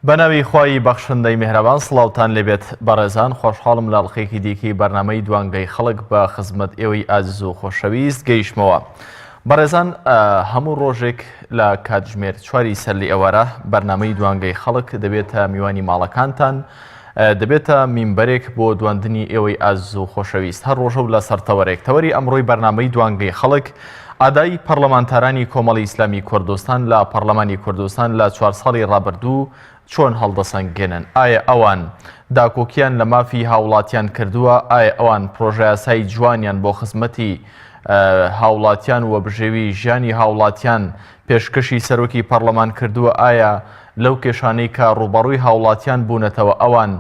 بەناوی خوای بەخشندەی میهرەبان سڵاوتان لێبێت بەڕێزان خۆشحاڵم لە ئەڵقەیەکی دیکەی بەرنامەی دوانگەی خەڵک بە خزمەت ئێوەی ئازیز و خۆشەویست گەیشتمەوە. بەڕێزان هەموو ڕۆژێک لە کاتژمێر 4 سەرلی ئێوارە بەرنامەی دوانگەی خەڵک دەبێتە میوانی ماڵەکانتان، دەبێتە مینبەرێک بۆ دواندنی ئێوەی ئازیز و خۆشەویست هەر ڕۆژە و لە سەرتەوەرێک. تەوەری ئەمڕۆی بەرنامەی دوانگەی خەڵک ئادای پەرلەمانتارانی کۆمەڵی ئیسلامی کوردستان لە پەرلەمانی کوردستان لە 4 ساڵی ڕابردوو چۆن هەڵدەسەنگێنن؟ ئایا ئەوان داکۆکیان لە مافی هاوڵاتیان کردووە؟ ئایا ئەوان پرۆژە یاسای جوانیان بۆ خزمەتی هاوڵاتیان و بژێوی ژیانی هاوڵاتیان پێشکەشی سەرۆکی پەرلەمان کردووە؟ ئایا لەو کێشانەی کە ڕوبەڕووی هاوڵاتیان بوونەتەوە ئەوان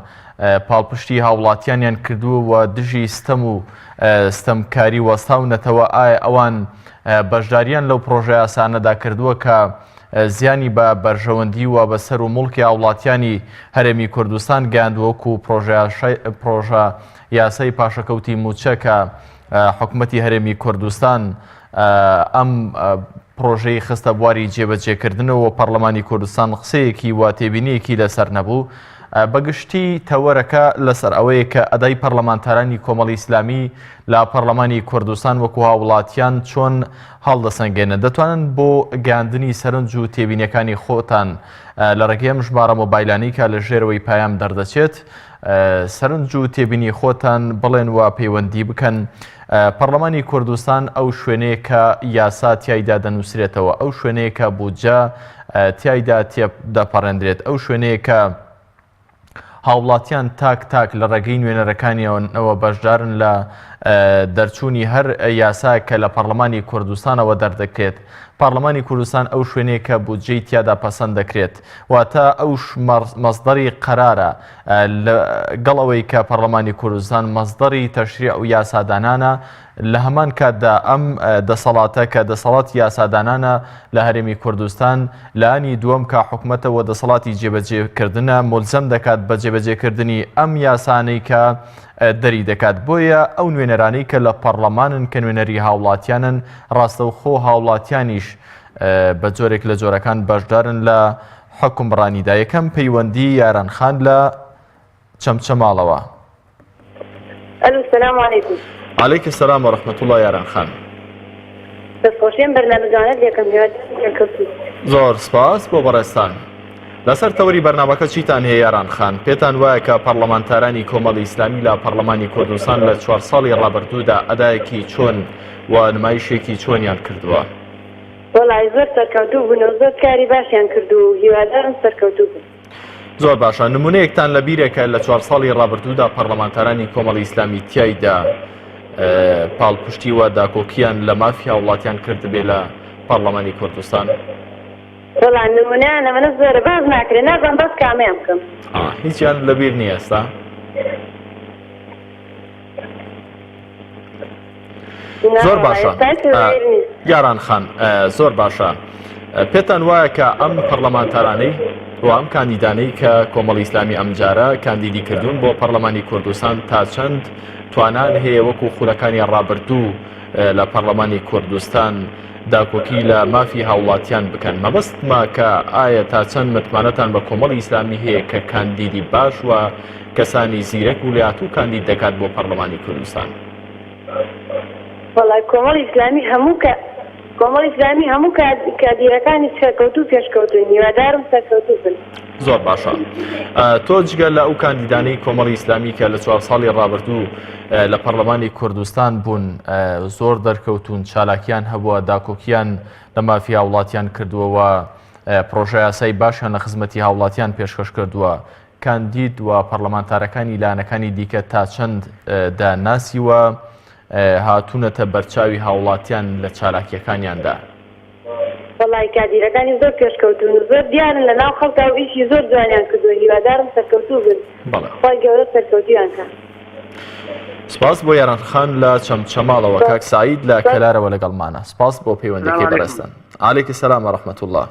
پاڵپشتی هاوڵاتیانیان کردووە و دژی ستەم و ستەمکاری وەستاونەتەوە؟ ئایا ئەوان بەشداریان لەو پرۆژە یاسانەدا کردووە کە زیانی بە بەرژەوەندی و بەسەر و مڵکی هاوڵاتیانی هەرێمی کوردستان گەیاندووەکو پرۆژە یاسای پاشەکەوتی موچە کە حکوومەتی هەرێمی کوردستان ئەم پرۆژەی خستە بواری جێبەجێکردنەوە پەرلەمانی کوردستان قسەیەکی و تێبینیەکی لەسەر نەبوو. بەگشتی تەوەرەکە لەسەر ئەوەیە کە ئەدای پەرلەمانتارانی کۆمەڵی ئیسلامی لە پەرلەمانی کوردستان وەکو هاوڵاتیان چۆن هەڵدەسەنگێنن، دەتوانن بۆ گەیاندنی سەرنج و تێبینیەکانی خۆتان لە ڕێگەی ژمارە مۆبایلانەی کە لە ژێرەوەی پایام دەردەچێت سەرنج و تێبینی خۆتان بڵێن و پەیوەندی بکەن. پەرلەمانی کوردستان ئەو شوێنەیە کە یاسا تیایدا دەنووسرێتەوە، ئەو شوێنەیە کە بودجە تیایدا دەپەڕێندرێت، ئەو شوێنەیە کە هاوڵاتیان تاک لە ڕێگەی نوێنەرەکانیەوە بەشدارن لە دەرچوونی هەر یاسا کە لە پەرلەمانی کوردستانەوە دەردەکرێت. پەرلەمانی کوردستان ئەو شوێنەیە کە بودجەی تیادا پەسەند دەکرێت، واتە ئەو مەزدەری قەرارە لەگەڵەوەی کە پەرلەمانی کوردستان مەزدەری تەشریع و یاسادانانە. لە هەمان کاتدا ئەم دەسەڵاتە کە دەسەڵات یاسادانانە لە هەرێمی کوردستان لانی دووەم کە حکوومەتەوە دەسەڵاتی جێبەجێکردنە ملزەم دەکات بە جێبەجێکردنی ئەم یاسانەی کە دەری دەکات. بۆیە ئەو نوێنەرانەی کە لە پەرلەمانن کە نوێنەری هاوڵاتیانن ڕاستەوخۆ هاوڵاتیانیش بە جۆرێک لە جۆرەکان بەشدارن لە حکومڕانیدا. یەکەم پەیوەندی یارانخان لە چەمچەماڵەوە. السلام علیکم. علیکم السلام ورحمة الله یارانخان. دەستخۆشیێن بەرنامەجانت یەکەم زۆر سپاس بۆ بەڕێستان. لەسەر تەوەری بەرنامەکە چیتان هەیە یارانخان؟ پێتان وایە کە پەرلەمانتارانی کۆمەڵی ئیسلامی لە پەرلەمانی کوردستان لە 4 ساڵی ڕابردوودا ئەدایەکی چۆن و نمایشێکی چۆنیان کردووە؟ وەڵای زۆر سەرکەوتوو بوون و زۆر کاری باشیان کردو و هیوادارم سەرکەوتوو بوون. زۆر باشە. نمونەیەکتان لە بیرێکە لە 4 ساڵی ڕابردوودا پەرلەمانتارانی کۆمەڵی ئیسلامی تیایدا پاڵپشتی و داکۆکیان لە مافی هاوڵاتیان کرد بێ لە پەرلەمانی کوردستان؟ وەڵا نمونەیان ئەمەنە زۆرە باز ناکرێت، نازانم باس کامیان بکەم. هیچیان لەبیر نییە ئێستا؟ زۆر باشە یارانخان، زۆر باشە. پێتان وایە کە ئەم پەرلەمانتارانەی و ئەم کاندیدانەی کە کۆمەڵی ئیسلامی ئەمجارە کاندیدی کردوون بۆ پەرلەمانی کوردستان تا چەند توانان هەیە وەکو خولەکانی ڕابردوو لە پەرلەمانی کوردستان داکۆکی لە مافی هاوڵاتیان بکەن؟ مەبەستمە کە ئایا تا چەند متمانەتان بە کۆمەڵی ئیسلامی هەیە کە کاندیدی باش و کەسانی زیرەک و لەهاتوو کاندید دەکات بۆ پەرلەمانی کوردستان؟ وەڵای کۆمەڵی ئیسلامی هەموو کادیرەکانی سەرکەوتوو پێشکەوتوون، هیوادارم سەرکەوتوو بن. زۆر باشە. تۆ جگە لە ئەو کاندیدانەی کۆمەڵی ئیسلامی کە لە 4 ساڵی ڕابردوو لە پەرلەمانی کوردستان بوون زۆر دەرکەوتون، چالاکیان هەبووە، داکۆکیان لە مافی هاوڵاتیان کردووە، پرۆژە یاسای باشیان لە خزمەتی هاوڵاتیان پێشکەش کردووە، کاندید و پەرلەمانتارەکانی لایەنەکانی دیکە تا چەند داناسیوە هاتوونەتە بەرچاوی هاوڵاتیان لە چالاکیەکانیاندا؟ وەڵای کادیرەکانی زۆر پێشکەوتون و زۆر دیارن لە ناو خەڵکا و ئیشی زۆر جوانیان کردووە، هیوادارم سەرکەوتوو بن. خۆی گەورە سەرکەوتیان کە. سپاس بۆ یارانخان لە چەمچەماڵەوە. کاک سعید لە کەلارەوە لەگەڵمانە. سپاس بۆ پەیوەندیەکەی بەڕێستان. عەلەیکە السەلام وەڕەحمەتوڵڵاه.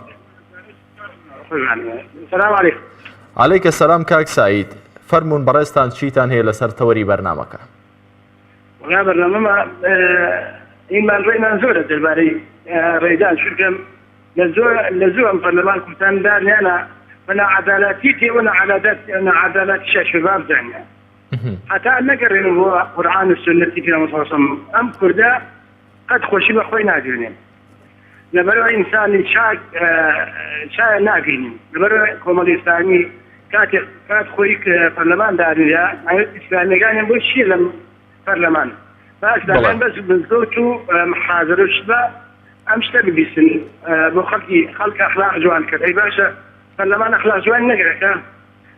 عەلەیکە السەلام کاک سعید، فەرموون بەڕێستان چیتان هەیە لەسەر تەوەری بەرنامەکە؟ وڵا بەرنامەمە ئیمان ڕێمان زۆرە دەربارەی ڕێدان، چونکە لە زۆر ئەم پەرلەمان کوردستاندا نیانە أنا عدالتي وأنا عدالات شباب زعما حتى نقرن هو قرآن السنة في مصاصم أم كردا قد خوشي بخوي نادرين لبرو إنسان شاء ناقين لبرو كومال إسلامي كات خويك برلمان داريا إسلامي كان يقول شيء لم برلمان فإسلامي بس بزوجو محاضر الشباب أمشتى بيسن بو خلق أخلاق جوان كده أي باشا برلمان أخلاق جوان نقرأ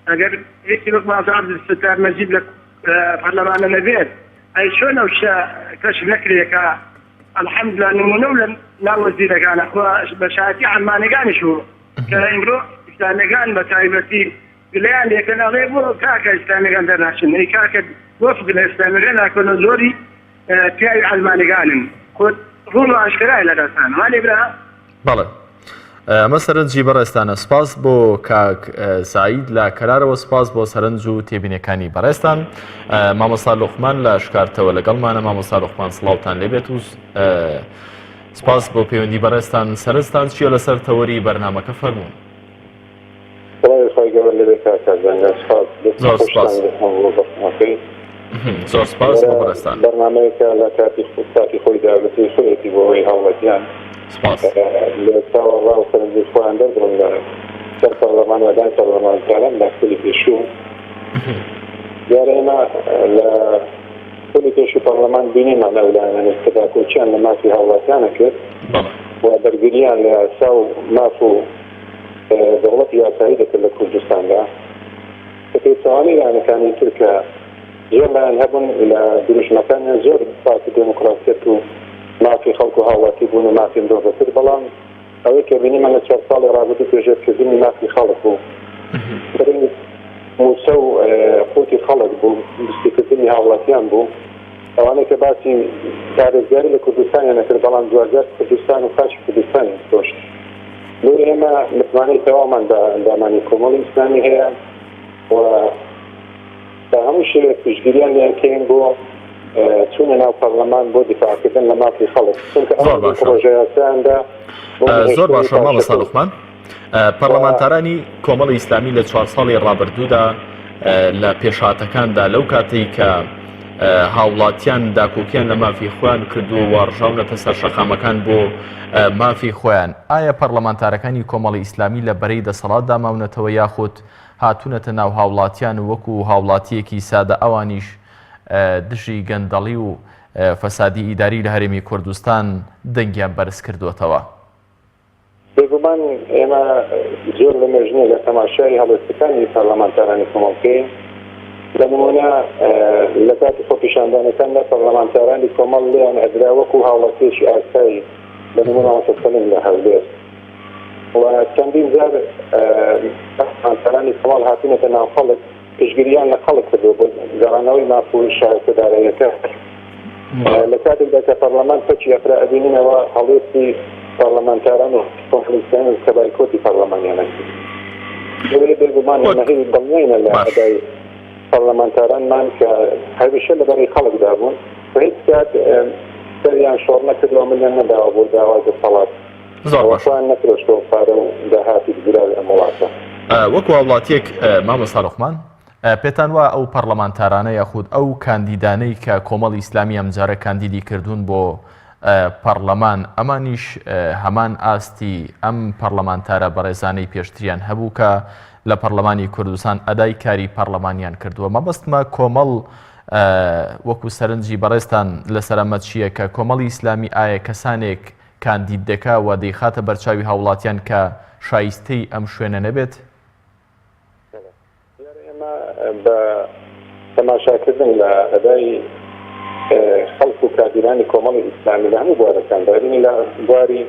أجر يسلك مع عبد الستار مجيب لك برلمان النبيل أي شلون وش كشف نكري الحمد لله نمونولا لا وزير كان أخوة بشاتي عن ما نقاني شو كإمرو إسلامي كان بتايبتي بليان لكن أغيبه كاكا إسلامي كان درناشن أي كاكا وفق الإسلامي كان أكون زوري تياي عن ما نقانن خود رولو أشكراي لدرسان ما نبرا بله ئەمە سەرنجی بەڕێستانە سپاس بۆ کاک سعید لە کەرارەوە سپاس بۆ سەرنج و تێبینەکانی بەڕێستان مامۆستا لوقمان لە شکارتەوە لەگەڵمانە مامۆستا لوقمان سڵاوتان لێبێت و سپاس بۆ پەیوەندی بەڕێستان سەرنجتان چییە لەسەر تەوەری بەرنامەکە فەرموون زۆر سپاس بۆ بەڕێستان بەرنامەیەکە لە کاتی خۆی داگرێتی خۆیەتی بۆەوەی هەوڵەتیان لە چاوەڕا و سەرنجی خۆیان دەردڕن لە سەر پەرلەمان وەدان پەرلەمانتاران لە خولی پێشوو دیارە ئێمە لە خولی پێشوو پەرلەمان بینیمان ئەولایەنە کە داکۆچیان لە مافی هەوڵاتیانە کرد و دەرگریان لە یاسا و ماف و دەوڵەتی یاسایی دەکرد لە کوردستاندا کە پێچەوانەی لایەنەکانی تورکە زۆر لایەن هەبوون لە دروشمەکانیان زۆر پارتی دموکراسیەت و مافی خەڵک و هاوڵاتی بوون و مافی مرۆڤەتر بەڵام ئەوەی کە بینیمان لە 4 ساڵی ڕابردوو پێشێرکردنی مافی خەڵک بوو بەرەی موسە و قوتی خەڵک بوو دستیکردنی هاوڵاتیان بوو ئەوانەی کە باسی پارێزگاری لە کوردستانیان نەکرد بەڵام دوازار کوردستان و خاچی کوردستانی دۆشت لۆرە ئێمە متمانەی تەوامان دامانی کۆمەڵی ئیسلامی هەیە و تا هەموو شێوێک پشتگیریان لێکەین بۆ چونە ناو پەرلەمان بۆ دیفاعکردن لە مافی خەڵک چونکە ئەو پرۆژە یاسایاندا زۆر باشە مامۆستا لوقمان پەرلەمانتارانی کۆمەڵی ئیسلامی لە 4 ساڵی ڕابردوودا لە پێشهاتەکاندا لەو کاتەی کە هاوڵاتیان داکۆکیان لە مافی خۆیان کردو و ڕژاونەتە سەر شەقامەکان بۆ مافی خۆیان ئایا پەرلەمانتارەکانی کۆمەڵی ئیسلامی لە بەرەی دەسەڵاتدا ماونەتەوە یاخود هاتوونەتە ناو هاوڵاتیان وەکو هاوڵاتیەکی سادە ئەوانیش دژی گەندەڵی و فەسادی ئیداری لە هەرێمی کوردستان دەنگیان بەرز کردووەتەوە بێگومان ئێمە زۆر لە مێژنێ لە تەماشای هەڵوێستەکانی پەرلەمانتارانی کۆمەڵکەی لە نمونە لە کاتی خۆپیشاندانەکاندا پەرلەمانتارانی کۆمەڵ لێیان ئەدرا وەکو هاوڵاتیەکی ئاسایی لە نمونە مەسەلەن لە هەولێر و چەندین جار پەرلەمانتارانی کۆمەڵ هاتوونەتە ناو خەڵک پشتگیریان لە خەڵک کردو بۆ گەڕانەوەی مافوی شارەکەدارەیەەکە لە کاتێکدا کە پەرلەمان پەچی ئەفرا ئەبینینەوە هەڵوێستی پەرلەمانتاران و کۆنفرانسیان و کەبایکۆتی پەرلەمانیانە لەوەی بێگومان نەهی دڵنیایە لە ئەدای پەرلەمانتارانمان کە هەمیشە لەبەری خەڵکدا بوون و هیچ کات سەریان شۆڕ نەکردەوە منیان نەداوە بۆ داوای دەسەڵات وەشیان نەکرۆشتەوە پارە و داهاتی گرا لە وڵاتە وەکو هاوڵاتیەک مامۆستا لوقمان پێتان وە ئەو پەرلەمانتارانە یاخود ئەو کاندیدانەی کە کۆمەڵی ئیسلامی ئەمجارە کاندیدی کردوون بۆ پەرلەمان ئەمانیش هەمان ئاستی ئەم پەرلەمانتارە بەڕێزانەی پێشتریان هەبوو کە لە پەرلەمانی کوردستان ئەدای کاری پەرلەمانیان کردووە مەبەستمە کۆمەڵ وەکو سەرنجی بەڕێستان لەسەر ئەمە چییە کە کۆمەڵی ئیسلامی ئایا کەسانێک کاندید دەکا و دەیخاتە بەرچاوی هاوڵاتیان کە شایستەی ئەم شوێنە نەبێت بە تەماشاکردن لە ئەدای خەڵک و کادیرانی کۆمەڵی ئیسلامی لە هەموو بوارەکاندا بینی لە بواری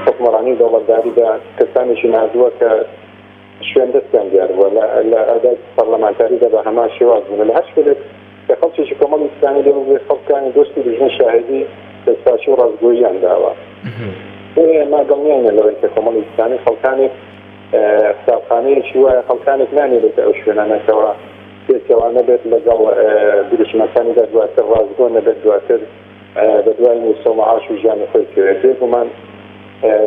حکومڕانی دەوڵەتداریدا کەسانێکی نردووە کە شوێن دەستیان دیار بووە لە ئەدای پەرلەمانتاریدا بە هەمان شێواز بوون لە هەر شوێنێک کە خەڵکێکی کۆمەڵی ئیسلامی لێ خەڵکانی دۆستی دژنە شاهدی دەستپاچی و ڕازگۆییان داوە ئێمە دڵنیایە لەوەی کە کۆمەڵی ئیسلامی خەڵکانێک قوتابخانەیەکی وایە خەڵکانێک نانێت ئەو شوێنانەکەوە پێچەوە نەبێت لەگەڵ دروشمەکانیدا دواتر ڕازگۆ نەبێت دواتر بە دوای موسە و مەعاش و ژیانی خۆی کرێت بێگومان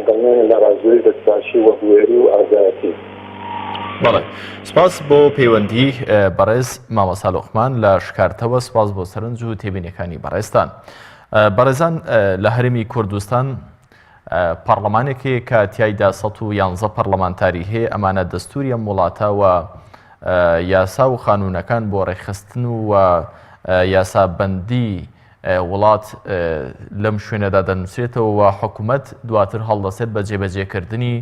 دڵنیایە لە ڕازگۆیی دەستپاچی و بوێری و ئازایەتی بەڵێ سپاس بۆ پەیوەندی بەڕێز مامۆستا لوقمان لە شکارتەوە سپاس بۆ سەرنج و تێبینیەکانی بەڕێزتان. بەڕێزان لە هەرێمی کوردستان پەرلەمانێکی کە تیایدا 111 پەرلەمانتاری هەیە ئەمانە دەستوری ئەم وڵاتەوە یاسا و قانونەکان بۆ ڕێکخستن و یاسابەندی وڵات لەم شوێنەدا دەنووسێتەوە و حکوومەت دواتر هەڵدەسێت بە جێبەجێکردنی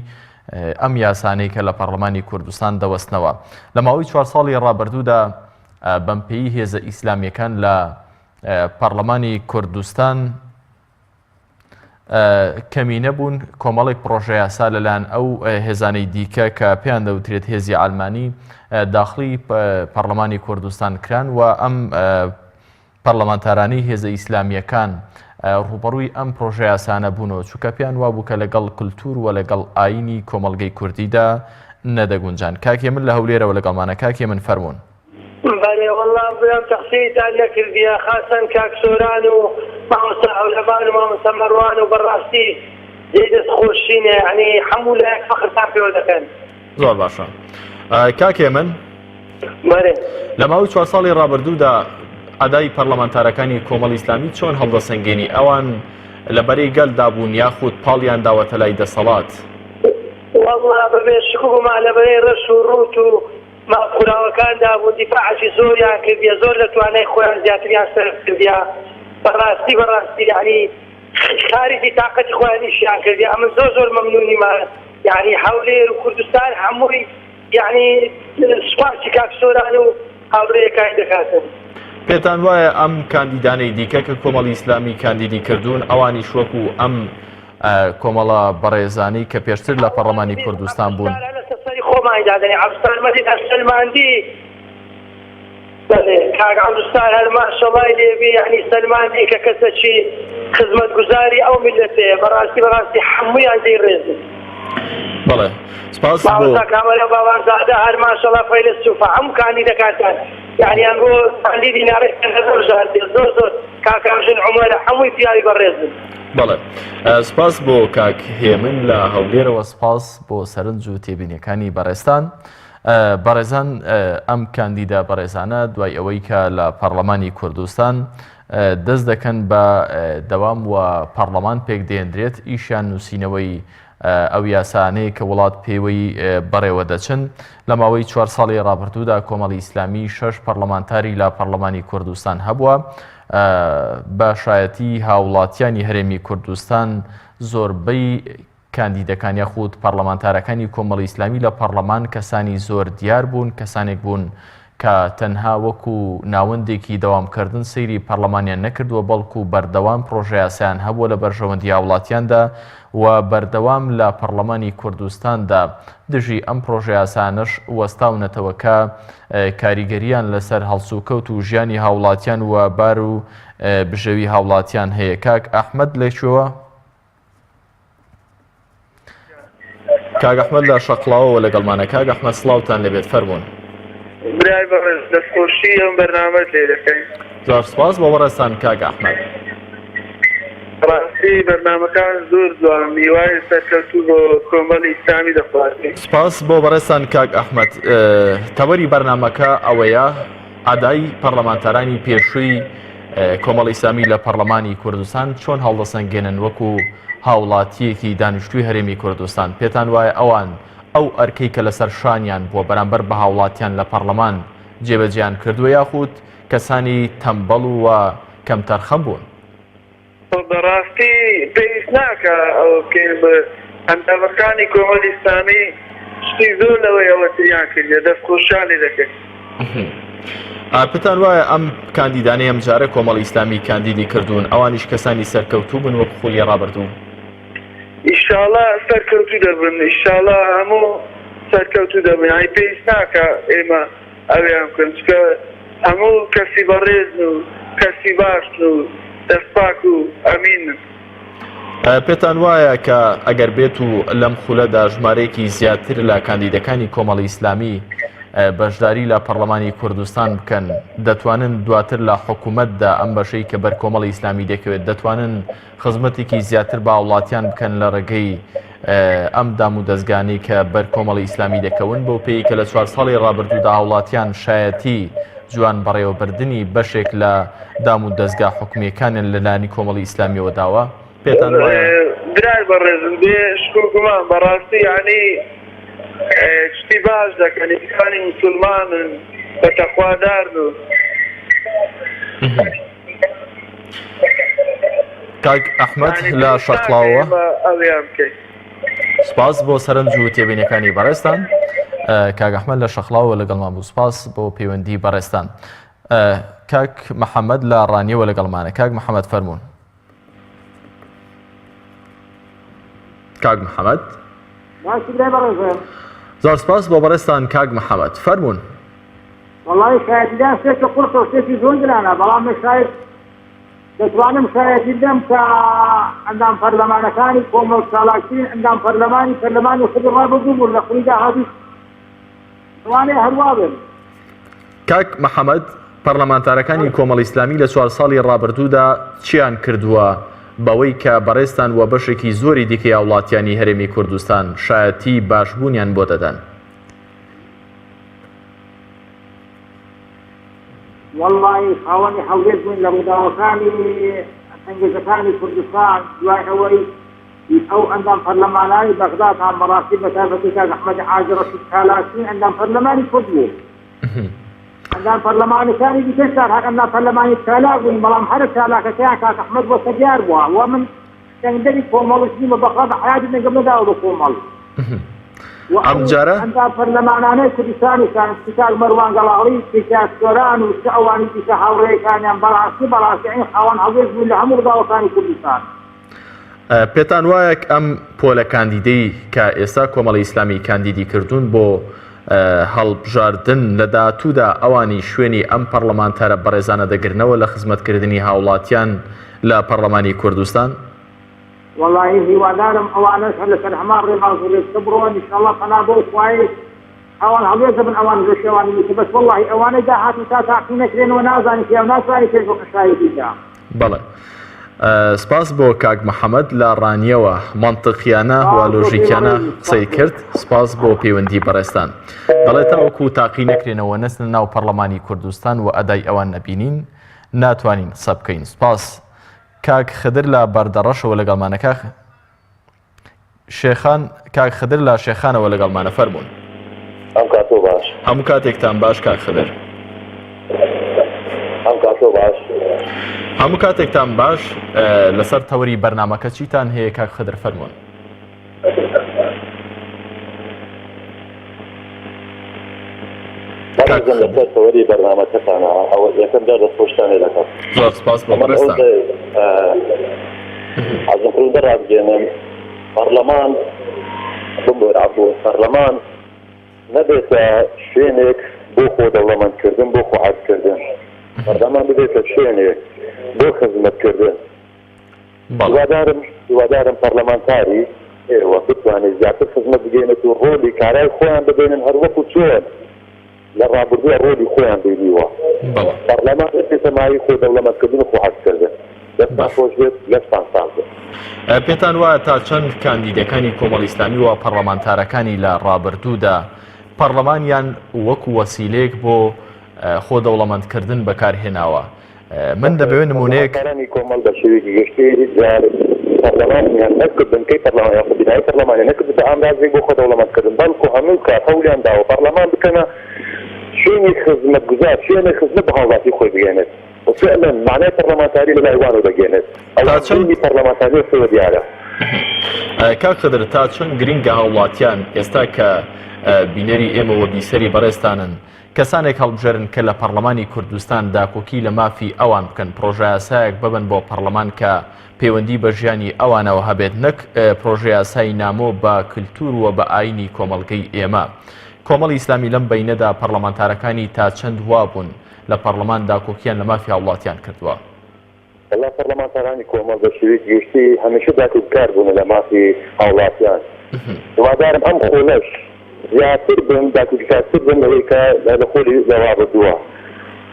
ئەم یاسانەی کە لە پەرلەمانی کوردستان دەوەستنەوە. لە ماوەی 4 ساڵی ڕابردوودا بەمپێی هێزە ئیسلامیەکان لە پەرلەمانی کوردستان کەمینە بوون کۆمەڵێک پرۆژە یاسا لەلایەن ئەو هێزانەی دیکە کە پێیان دەوترێت هێزی ئالمانی داخلی پەرلەمانی کوردستان کران و ئەم پەرلەمانتارانی هێزە ئیسلامیەکان ڕوبەڕووی ئەم پرۆژە یاسانە بوونەوە چونکە پێیان وابوو کە لەگەڵ کولتور و لەگەڵ ئاینی کۆمەڵگەی کوردیدا نەدەگونجان. کاکێ من لە هەولێرەوە لەگەڵمانە کاکێ من فەرموون. بەێ وەڵام بڵام تەقسیتان نەکردیە خاسەن کاکسۆران و مامۆستا ئەولەبان و مامۆستا مەڕوان و بەڕاستی دەست خۆشینە ینی هەموو لایەک فەخرتان پێوە دەکەن. زۆر باشە. کاکێ من لە ماوەی 4 ساڵی ڕابردوودا ئەدای پەرلەمانتارەکانی کۆمەڵی ئیسلامی چۆن هەڵدەسەنگێنی ئەوان لەبەرەی گەلدا بوون یاخود پاڵیان داوەتە لای دەسەڵات؟ وەڵا بەبێ شکومان لەبەرەی ڕەش و ڕوت و مافکوراوەکاندا بوون دیفاعی زۆریان کردیە زۆر لە توانای خۆیان زیاتریان سەرف کردیە بەڕاستی ینی خارجی تااقەتی خۆیانیشیان کردی ئەمە زۆر مەمنونیمان یعنی هەولێر و کوردستان هەمووی یعنی سوپاسی کاکسۆران و هاوڕێیەکانی دەکاتن. پێتان وایە ئەم کاندیدانەی دیکە کە کۆمەڵی ئیسلامی کاندیدی کردوون ئەوانیش وەکو ئەم کۆمەڵە بەڕێزانی کە پێشتر لە پەرلەمانی کوردستان بوون خۆماندادنی عبدستان مەجید ئەسلماندی کاک عبدستان هەر ماشەڵای لێبی یعنی سلماندی کە کەسەکی خزمەتگوزاری ئەو میلەتەیە بەڕاستی هەموویان دەیڕێزن. بەڵێ سپاس بۆ کامەرە باوانزادە هەر ماشەڵا فەیلسوفە هەموو کاندیدەکانتان یعنی ئەمڕۆ کاندیدی ناڕێکتان زۆر کاکاژن عومەرە هەمووی پیاوی بەڕێزن. بەڵێ سپاس بۆ کاک هێمن لە هەولێرەوە سپاس بۆ سەرنج و تێبینیەکانی بەڕێستان. بەڕێزان ئەم کاندیدا بەڕێزانە دوای ئەوەی کە لە پەرلەمانی کوردستان دەست دەکەن بە دەوام و پەرلەمان پێک دێنرێت ئیشیان نووسینەوەی ئەو یاسانەیە کە وڵات پێوەی بەڕێوە دەچن. لە ماوەی 4 ساڵی ڕابردوودا کۆمەڵی ئیسلامی 6 پەرلەمانتاری لە پەرلەمانی کوردستان هەبووە. باشایەتی هاوڵاتیانی هەرێمی کوردستان زۆربەی کاندیدەکان یاخود پەرلەمانتارەکانی کۆمەڵی ئیسلامی لە پەرلەمان کەسانی زۆر دیار بوون کەسانێک بوون کە تەنها وەکو ناوەندێکی دەوامکردن سەیری پەرلەمانیان نەکردووە بەڵکو بەردەوام پرۆژە یاسایان هەبووە لە بەرژەوەندی هاوڵاتیاندا و بەردەوام لە پەرلەمانی کوردستاندا دژی ئەم پرۆژە یاسانەش وەستاونەتەوە کە کاریگەریان لەسەر هەڵسوکەوت و ژیانی هاوڵاتیان و بار و بژەوی هاوڵاتیان هەیە. کاک ئەحمەد لێکوێوە؟ کاک ئەحمەد لە شەقڵاوەوە لەگەڵمانە. کاک ئەحمەد سڵاوتان لەبێت فەرموون. برای بەڕێز دەستخۆشی ئەم بەرنامەت لێ دەکەین. زۆر سپاس بۆ بەڕێستان کاک ئەحمەد. ڕاستی بەرنامەکان زۆر جوان میوای سەرکەوتوو بۆ کۆمەڵی ئیسلامی دەخوازیین. سپاس بۆ بەڕێستان کاک ئەحمەد. تەوەری بەرنامەکە ئەوەیە ئادای پەرلەمانتارانی پێشووی کۆمەڵی ئیسلامی لە پەرلەمانی کوردستان چۆن هەڵدەسەنگێنن وەکو هاوڵاتیەکی دانیشتووی هەرێمی کوردستان. پێتان وایە ئەوان ئەو ئەرکەی کە لەسەر شانیان بووە بەرامبەر بە هاوڵاتیان لە پەرلەمان جێبەجێیان کردووە یاخود کەسانی تەمبەڵ و کەم تەرخەم بوون؟ بەڕاستی پێویست ناکە ئەو بکەین بە ئەندامەکانی کۆمەڵی ئیسلامی شتی زۆر لەوەی ئەوە تریان کردێ دەستخۆشیان لێ دەکەین. پێتان وایە ئەم کاندیدانەی ئەم جارە کۆمەڵی ئیسلامی کاندیدی کردوون ئەوانیش کەسانی سەرکەوتوو بن وەکو خۆلی ڕابردوو؟ ئیشاڵا سەرکەوتوو دەبن ئیشاڵا هەموو سەرکەوتوو دەبن ینی پێویست ناکە ئێمە ئەویان بکەن چکە هەموو کەسی بەڕێزن و کەسی باشن و دەستپاک و ئەمینن. پێتان وایە کە ئەگەر بێت و لەم خولەدا ژمارەیەکی زیاتر لە کاندیدەکانی کۆمەڵی ئیسلامی بەشداری لە پەرلەمانی کوردستان بکەن دەتوانن دواتر لە حکوومەتدا ئەم بەشەی کە بەر کۆمەڵی ئیسلامی دەکەوێت دەتوانن خزمەتێکی زیاتر بە وڵاتیان بکەن لە ڕێگەی ئەم دام و دەستگانی کە بەر کۆمەڵی ئیسلامی دەکەون بۆ پێی کە لە 4 ساڵی ڕابردوودا هاوڵاتیان شایەتی جوان بەڕێوەبردننی بەشێک لە دام و دەستگا حکومیەکانیان لەلایەنی کۆمەڵی ئیسلامیەوە داوە پێتان برای بەڕێزم بێ شکوگومان بەڕاستی یعنی شتی باش دەکەن ئیسانی موسڵمانن بە تەخوادارن و کاک ئەحمەد لە شەقڵاوە سپاس بۆ سەرنج و تێبینەکانی بەڕێستان کاک ئەحمەد لە شەقڵاوە لەگەڵمان بوو سپاس بۆ پەیوەندی بەڕێستان کاک محەممەد لە ڕانیەوە لەگەڵمانە کاک محەممەد فەرموون کاک محەممەد زۆر سپاس بۆ بەڕێستان کاک محەممەد فەرموون والله شایەتیدان شتێکە قورس و شتێکی زۆر گرانە بەڵام شاید دەتوانم شایەتی بدەم کە ئەندام پەرلەمانەکانی کۆمەڵ چالاکترین ئەندام پەرلەمانی خودی ڕابردوو بوون لە خولیدا هاتووی توانێ هەروە بن کاک محەممەد پەرلەمانتارەکانی کۆمەڵ ئیسلامی لە 4 ساڵی ڕابردوودا چیان کردووە بەوەی کە بەڕێستان وە بەشێکی زۆری دیکەی وڵاتیانی هەرێمی کوردستان شایەتی باشبوونیان بۆ دەدەن والله خاوەنی هەولێر بووین لە ڕووداوەکانی ئەنگێزەکانی کوردستان دوای ئەوەی ئەو ئەندام پەرلەمانانی بەغداد هەم بەڕاستی بە تایبەتی کاک ئەحمەد حاجی ڕەشید کالاسی ئەندام پەرلەمانی کورد بوو ئەندام پەرلەمانەکانی دیکەشتان هەر ئەندام پەرلەمانی چالاک بووین بەڵام هەر چالاکەکەیان کاک ئەحمەد بۆ سەرجار بووە و من سەنگدەری کۆمەڵشتیمە بەخوا بە حیاتی نەگەم نەداوە بە کۆمەڵ ئەم جارە ئەندام پەرلەمانانەی کوردستانیشان کاک مەروان گەڵاڵی کاک سۆران و ئەوانی دیکە هاوڕێیەکانیان بەڕاستی ئەین خاوەن هەڵوێز بوون لە هەموو ڕووداوەکانی کوردستان پێتان وایە ئەم پۆلە کاندیدەی کە ئێستا کۆمەڵی ئیسلامی کاندیدی کردوون بۆ هەڵبژاردن لە داهاتوودا ئەوانی شوێنی ئەم پەرلەمانتارە بەڕێزانە دەگرنەوە لە خزمەتکردنی هاوڵاتیان لە پەرلەمانی کوردستان والله هیوادارم ئەوانەش هەر لەسەر هەمان ڕێبازڕێزکە بڕۆن ئینشاڵڵا پەنا بۆ خوای ئەوان هەڵوێز دەبن ئەوان ڕێشێوانی میکە بەس والله ئەوانەی داهاتوو تا تاقی نەکرێنەوە نازانی پێ و ناتوانانی پێش بۆ قەشایەتیدا بەڵێ سپاس بۆ کاک محەممەد لە ڕانیەوە مەنتقیانە و لۆژیکیانە قسەی کرد سپاس بۆ پەیوەندی بەڕێستان دەڵێت تاوەکو تاقی نەکرێنەوە نەستن ناو پەرلەمانی کوردستان و ئەدای ئەوان نەبینین ناتوانین قسە بکەین سپاس کاک خدر لە بەردەڕەشەوە لەگەڵمانە شێخان کاک خدر لە شێخانەوە لەگەڵمانە فەرموون ئەم کاتۆ باش هەموو کاتێکتان باش کاک خدر ئەم کاتۆ باش هەموو کاتێکتان باش لەسەر تەوەری بەرنامەکە چیتان هەیە کاک خدر فەرموون لەسەر تەوەری بەرنامەکەتانە ئەوە یەکەم جار دەستخۆشتانێ دەکەم زۆر سپاس بۆ بەڕێستان حەزم دەڕابگەێنم پەرلەمان پەرلەمان نەبێتە شوێنێک بۆ خۆ دەوڵەمەندکردن بۆ خۆ عادکردن پەرلەمان ببێتە شوێنێک بۆ خزمەتکردن هیوادارم پەرلەمانتاری ئێوە بتوانێت زیاتر خزمەت بگەێنێت و ڕۆلی کارای خۆیان ببێنن هەر وەکو چۆن لە ڕابردووە ڕۆلی خۆیان بینیوە پەرلەمان بێتە ماوەی خۆ دەوڵەمەندکردن و خۆ عادکردن دەستان خۆش بێت لەستان ساز بێت پێتان وایە تا چەند کاندیدەکانی کۆمەڵی ئیسلامی و پەرلەمانتارەکانی لە ڕابردوودا پەرلەمانیان وەکو وەسیلەیەک بۆ خۆ دەوڵەمەندکردن بەکارهێناوە من دەبێت نمونەیەک کۆمەڵ بە شێوەیەکی گەشتی پەرلەمانیان نەکردن کەی پەرلەمان یاخود بینایی پەرلەمانی نەکردن ئامرازێک بۆ خۆ دەوڵەمەندکردن بەڵکو هەموو کات هەوڵیان داوە پەرلەمان بکەنە شوێنی خزمەتگوزار شوێنی خزمەت بە هاوڵاتی خۆی بگەێنێت وفعلا معنای پەرلەمانتاری لە لایوانەوە دەگەێنێت ئەو چەندی پەرلەمانتاری سوە دیارە کاک خدر تا چەند گرنگە هاوڵاتیان ئێستا کە بینەری ئێمە و بیسەری بەڕێستانن کەسانێک هەڵبژێرن کە لە پەرلەمانی کوردستان داکۆکی لە مافی ئەوان بکەن پرۆژە یاسایەک ببن بۆ پەرلەمان کە پەیوەندی بە ژیانی ئەوانەوە هەبێت نەک پرۆژە یاسای نامۆ بە کللتور و بە ئاینی کۆمەڵگەی ئێمە کۆمەڵی ئیسلامی لەم بەینەدا پەرلەمانتارەکانی تا چەند وابوون لە پەرلەمان داکۆکیان لە مافی هاوڵاتیان کردووە والله پەرلەمانتارانی کۆمەڵ بە شێوەیەکی گشتی هەمیشە داکۆکار بوون لە مافی هاوڵاتیان هیوادارم ئەم خۆلەش زیاتر بن داکۆکارتر بن لەوەی کە لە خۆی لەوا بردووە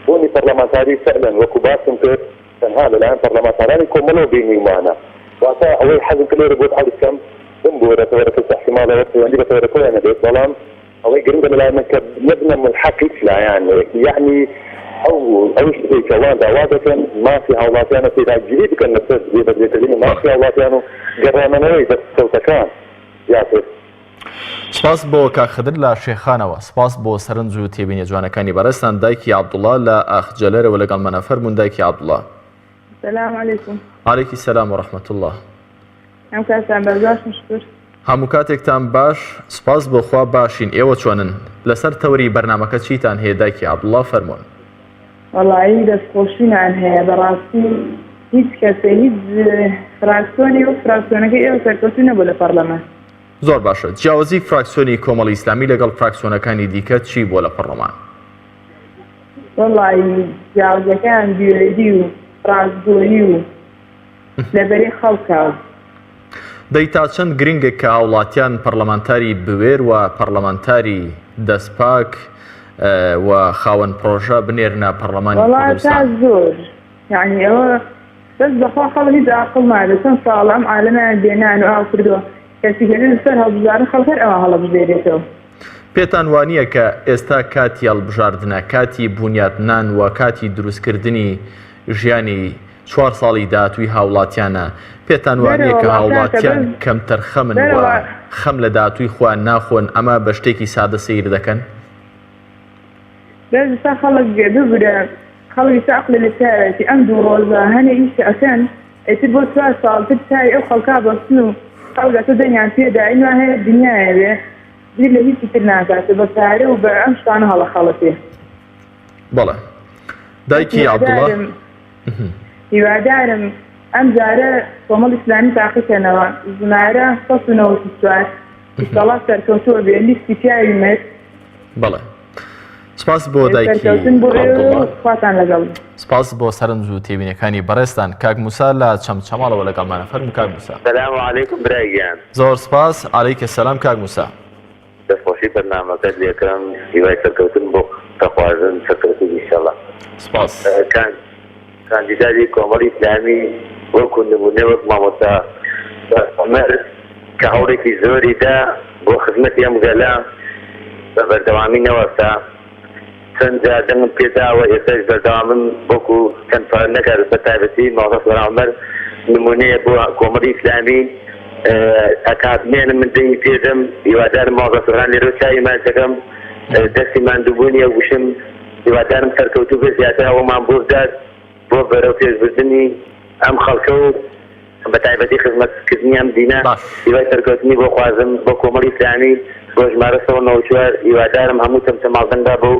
بوونی پەرلەمانتاری فعلەن وەکو باسم کرد تەنها لەلایەن پەرلەمانتارانی کۆمەڵەوە بینیمانە واتە ئەوەی حەزم کرد لێرە بۆ حەز بکەم بمبورة ورقة احتمال وندي بتورقة أنا بيت ظلام الله يقرب لنا منك يبنى ملحق لا يعني أو شيء كوان دوادة ما في هولات أنا في ذا جديد كان نفس جديد ما في هولات أنا قررنا نوي بس صوتكان ياسر سپاس بۆ کاخدر لە شێخانەوە سپاس بۆ سەرنج و تێبینی جوانەکانی بەڕێستان دایکی عەبدوڵڵا لە ئاخجەلەرەوە لەگەڵمانە فەرموون دایکی عەبدوڵڵا. سلام علیکم. عەلەیکی سەلام و ڕەحمەتوڵڵا. ئەم کاتتان بەرداشت شکر. هەموو کاتێکتان باش سپاس بۆ خوا باشین ئێوە چۆنن لەسەر تەوری بەرنامەکە چیتان هەیە دایکی عەبدوڵڵا فەرموون. وەڵایی دەستخۆشینان هەیە بەڕاستی هیچ کەسێ هیچ فراکسیۆنی و فراکسیۆنەکەی ئێوە سەرکەوتوو نەبوو لە پەرلەمان. زۆر باشە جیاوازی فراکسیۆنی کۆمەڵی ئیسلامی لەگەڵ فراکسیۆنەکانی دیکە چی بۆ لە پەرلەمان؟ وەڵایی جیاوازەکان گوێرەی و ڕازگۆیی و لەبەری خەڵکاو. دەی تا چەند گرنگێک کە هاوڵاتیان پەرلەمانتاری بوێر و پەرلەمانتاری دەستپاک و خاوەن پرۆژە بنێرنە پەرلەمانی کوردستان؟ وەڵا تا زۆر یعنی ئەوە بەس بەخوا خەڵک هیچ عاقڵ نابێت چەند ساڵ ئەم عالەمەیان دێنان و ئاو کردووە کەسیگەری لەسەر هەڵبژاردن خەڵکەر ئەوە هەڵەبژێرێتەوە. پێتان وانییە کە ئێستا کاتی هەڵبژاردنە کاتی بنیاتنان و کاتی دروستکردنی ژیانی 4 ساڵی داهاتووی هاوڵاتیانە پێتان وانییە کە هاوڵاتیان کەمتەر خەمن و خەم لە داهاتووی خۆیان ناخۆن ئەمە بە شتێکی سادە سەیر دەکەن؟ بەستا خەڵک ببرە خەڵکی عەقڵی لەسەرەتی ئەم دوو ڕۆژە هەنێ ئیش ئەکەن ئیتر بۆ 4 ساڵتر تای ئەو خەڵکا بەستن و خەڵکە دەنیان پێدا ئینوا هەیە دنیایە بێ بیر لە هیچی تر ناکاتە بە پارە و بە ئەم شتانە هەڵە خەڵەتێ. بەڵێ دایکی عەبدوڵڵا هیوادارم ئەم جارە کۆمەڵ ئیسلامی تاقیکەنەوە ژمارە 1994 ئیشەڵا سەرکەوتووە بێ لیستی پیاوی مرد. بەڵێ سپاس بۆ دایکی عەبدوڵڵا سپاس بۆ سەرنج و تێبینیەکانی بەڕێستان. کاک موسا لە چەمچەماڵەوە لەگەڵمانە فەرموو کاک موسا. سلام علیکم برایان. زۆر سپاس عەلەیکە سەلام کاک موسا. دەستخۆشی بەرنامەکەت لێکەم هیوای سەرکەوتن بۆ دەخوازن سەرکەوتن ئینشەڵڵا. سپاس. کاندیداتی کۆمەڵی ئیسلامی وەکو نمونە وەک مامۆستا عومەر کە هەوڵێکی زۆری دا بۆ خزمەتی ئەم گەلە بە بەردەوامی نەوەستا چەند جار دەنگم پێداوە ئێستاش بەردەوامن وەکو چەند نەکات بە تایبەتی مامۆستا عومەر نمونەیە بۆ کۆمەڵی ئیسلامی ئەکاتمێنم من دەنگی پێدەم هیوادارم مامۆستا لێرە چاوی ماچەکەم دەستی ماندووبوونیە وشم هیوادارم سەرکەوتوو بێ زیاتر ئەوەمان بۆ بدات بۆ بەرەو پێشبردننی ئەم خەڵکە و بە تایبەتی خزمەتکردنی ئەم دینە هیوای سەرکەوتنی بۆ خوازم بۆ کۆمەڵی ئیسلامی بۆ ژمارە 194 هیوادارم هەموو چەمچەماڵدەنگا بۆ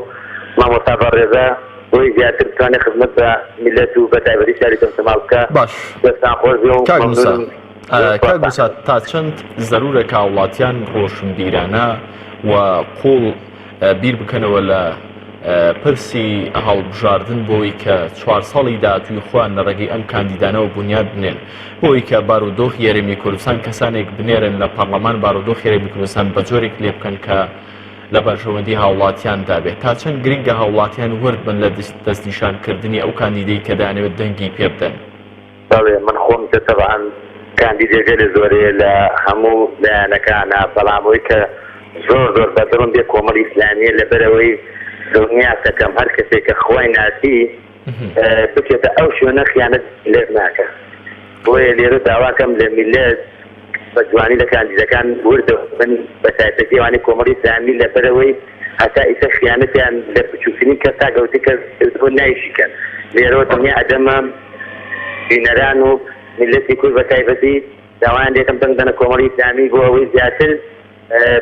مامۆستا بەڕێزە بۆی زیاتر بتوانێت خزمەت بە میلەت و بە تایبەتی شاری چەمچەماڵ بکە. دەستان خۆش بێ و کاک موسا تا چەند زەرورێکە هاوڵاتیان ڕۆشنبیرانە و قوڵ بیر بکەنەوە لە پرسی هەڵبژاردن بۆی کە 4 ساڵی داهاتووی خۆیان لە ڕێگەی ئەم کاندیدانەوە بنیاد بنێن بۆی کە بارودۆخ یاریمی کوردستان کەسانێک بنێرن لە پەرلەمان بارودۆخ یاریمی کوردستان بە جۆرێک لێ بکەن کە لە بەرژەوەندی هاوڵاتیاندا بێت تا چەند گرنگە هاوڵاتیان ورد بن لە دەستنیشانکردنی ئەو کاندیدەی کە دەیانەوێت دەنگی پێ بدەن؟ بەڵێ من خۆم تەبعاً کاندیدێکە لە زۆرەیە لە هەموو لایەنەکانە بەڵامەوەی کە زۆر بەدڕم بێ کۆمەڵی ئیسلامیە لەبەرەوەی دڵنیا دەکەم هەر کەسێک کە خۆی ناسی بچێتە ئەو شوێنە خیانەت لێر ناکە بۆیە لێرە داواکەم لە میلەت بە جوانی لە کاندیدەکان وردەبن بە تایبەتی ئەوانەی کۆمەڵی ئیسلامی لەبەرەوەی هەتا ئیسە خیانەتیان لە بچووکترین کەس تا گەوتی کەس بۆ نایشیکەن لێرەوە دڵنیا ئەدەمە بینەران و میلەتی کورد بە تایبەتی داوایان دێکم دەنگ دەنە کۆمەڵی ئیسلامی بۆ ئەوەی زیاتر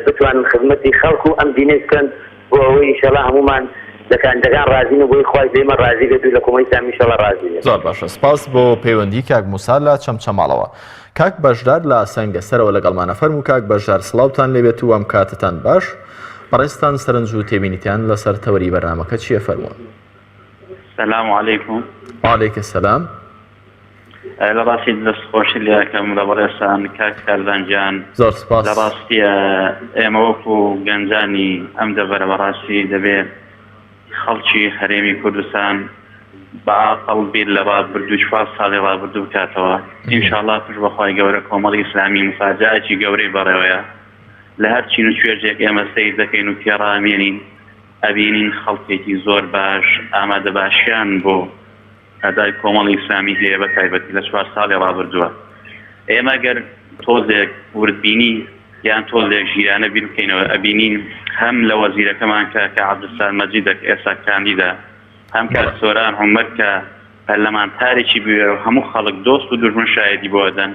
بتوانن خزمەتی خەڵک و ئەم دینەی بکەن بۆ ئەوەی ئینشەڵا هەمومان لە کاندیدەکان ڕازین و بۆی خوای دێمە ڕازی بێت و لە کۆمەڵی ئیسلامی ئینشەڵا ڕازین. زۆر باشە سپاس بۆ پەیوەندی کاک موسا لە چەمچەماڵەوە. کاک بەشدار لە سەنگەسەرەوە لەگەڵمانە فەرموو کاک بەشدار سڵاوتان لێبێت و ئەم کاتتان باش بەڕێستان سەرنج و تێبینیتیان لەسەر تەوەری بەرنامەکە چییە فەرموون؟ سلام علیکم. وعلیکە سەلام. لە ڕاستی دەستخۆشی لێکەم لە بەڕێستان کاک کاردانجان زۆر سپاس. لە ڕاستیە ئێمە وەکو گەنجانی ئەم دەبەرە بەڕاستی دەبێت خەڵکی هەرێمی کوردستان بەعاقڵ بێت لە ڕابردوو 4 ساڵی ڕابردوو بکاتەوە ئینشاءڵڵا پشت بەخوای گەورە کۆمەڵی ئیسلامی مفاجعەکی گەورەی بەڕێوەیە لە هەر چین و توێژێک ئێمە سەیر دەکەین و تێڕامێنین ئەبینین خەڵکێکی زۆر باش ئامادە باشیان بۆ ئەدای کۆمەڵی ئیسلامی هەیە بە تایبەتی لە 4 ساڵی ڕابردووە ئێمە گەر تۆزێک وردبینی یان تۆزێک ژیرانە بیر بکەینەوە ئەبینین هەم لە وەزیرەکەمان کە عەبدولسەلام مەجیدێک ئێستا کاندیدا هەم کە سۆران عومەر کە پەرلەمانتارێکی بوێ و هەموو خەڵک دۆست و دوژمن شایەدی بۆ دەن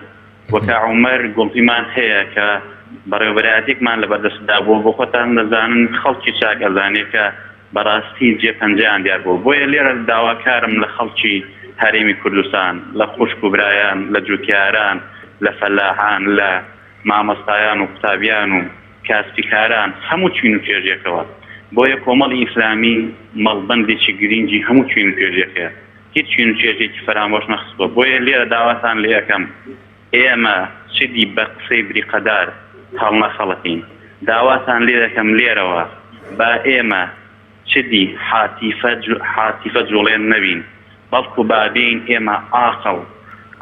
وەکە عومەر گوڵتیمان هەیە کە بەڕێوەبەرایەتێکمان لە بەردەستدا بوو بۆ خۆتان دەزانن خەڵکی چاک ئەزانێت کە بەڕاستی جێپەنجەیان دیار بوو بۆیە لێرە داواکارم لە خەڵکی هەرێمی کوردستان لە خوشک و برایان لە جوتیاران لە فەلاحان لە مامۆستایان و قوتابیان و کاسبیکاران هەموو چوین و توێژێکەوە بۆیە کۆمەڵی ئیسلامی مەڵبەندێکی گرنگی هەموو چوین و توێژێکەیە هیچ چوین و توێژێکی فەرامۆش نەخستووە بۆیە لێرە داواتان لێ یەکەم ئێمە چدی بە قسەی بریقەدار هەڵنەخەڵەتین داواتان لێ دەکەم لێرەوە با ئێمە چدی حاتیفە جوڵێن نەبین بەڵکو بابین ئێمە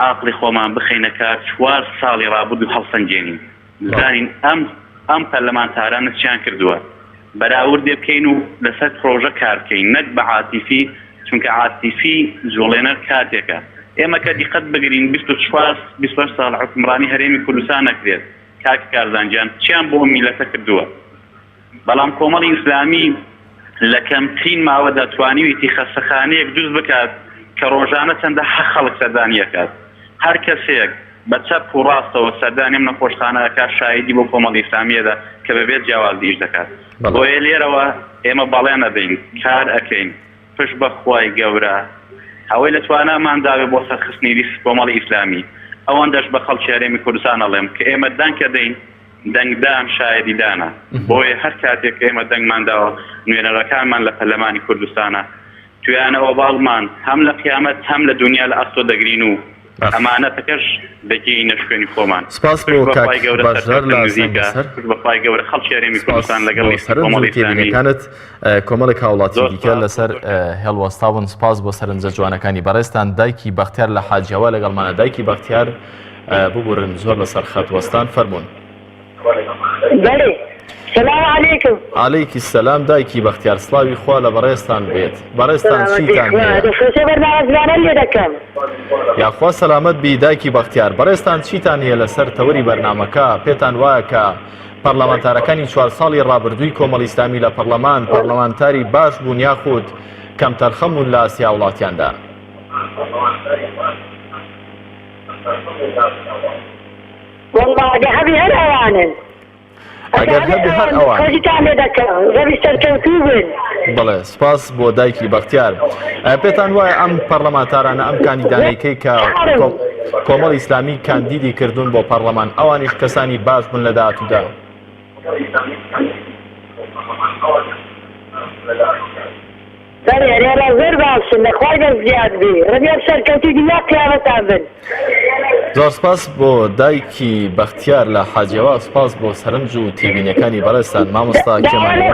عاقڵی خۆمان بخەینە کار 4 ساڵی ڕابردوو هەڵسەنگێنین زانین ئەم پەرلەمانتارانە چیان کردووە بەراوردێ بکەین و لەسەر پرۆژە کار بکەین نەک بە عاتیفی چونکە عاتیفی جوڵێنەر کاتێکە ئێمە کە دیقەت بگرین 24 ساڵ حکمڕانی هەرێمی کوردستان نەکرێت کاک کارزانجان چیان بۆ میلەتە کردووە بەڵام کۆمەڵی ئیسلامی لە کەمترین ماوەدا توانیویەتی خەستەخانەیەک دروست بکات کە ڕۆژانە چەندە خەڵک سەردانیەکات هەر کەسێک بە چەپ و ڕاستەوە سەردانی ئەم نەخۆشخانەکە شایدی بۆ کۆمەڵی ئیسلامیەدا کە بەبێت جیاوازیش دەکات بۆیە لێرەوە ئێمە بەڵێن ئەدەین کار ئەکەین پشت بەخوای گەورە ئەوەی لە توانامان داوێ بۆ سەرخستنی کۆمەڵی ئیسلامی ئەوەن دەش بە خەڵکی هەرێمی کوردستان ئەڵێم کە ئێمە دەنگکە دەین دەنگدان شایدی دانا بۆیە هەر کاتێک ئێمە دەنگمان داوە نوێنەرەکانمان لە پەرلەمانی کوردستانە تویانەوە باڵمان هەم لە قیامەت هەم لە دنیا لە ئەستۆ دەگرین و ئەمانەتەکەش دەگەینە شوێنی خۆمان سپاس بۆ کاک باشدار لە سەر بەخوای گەورە خەڵکی هەرێمی کوردستان لەگەڵ کۆمەڵی ئیسلامیەکانت کۆمەڵێک هاوڵاتی دیکە لەسەر هێڵوەستاون سپاس بۆ سەرنجە جوانەکانی بەڕێستان دایکی بەختیار لە حاجیەوە لەگەڵمانە دایکی بەختیار ببورن زۆر لەسەر خەتوەستان فەرموون سلام علیکم عەلەیکی سەلام دایکی بەختیار سڵاوی خوا لە بەڕێستان بێت بەڕێستان چیتان یاخوا سەلامەت بی دایکی بەختیار بەڕێستان چیتان هەیە لەسەر تەوەری بەرنامەکە پێتان وایە کە پەرلەمانتارەکانی 4 ساڵی ڕابردووی کۆمەڵی ئیسلامی لە پەرلەمانتاری باش بوون یاخود کەم تەرخەم بوون لە ئاسیا وڵاتیاندا والله هەبی هەر ئەوانن ئەگەر هەبی هەر ئەوان بڵێ سپاس بۆ دایکی بەختیار پێتان وایە ئەم پەرلەمانتارانە ئەم کاندیدانەکەی کە کۆمەڵی ئیسلامی کاندیدی کردوون بۆ پەرلەمان ئەوانیش کەسانی باش بوون لە داهاتوودا رێرە زۆر باشن لەخوای دەست زیاد بێ ڕەبیان سەرکەوتی دنیا قیامەتان بن زۆر سپاس بۆ دایکی بەختیار لە حاجیەوە سپاس بۆ سەرنج و تێبینیەکانی بەڕێستان مامۆستا کێمانەوە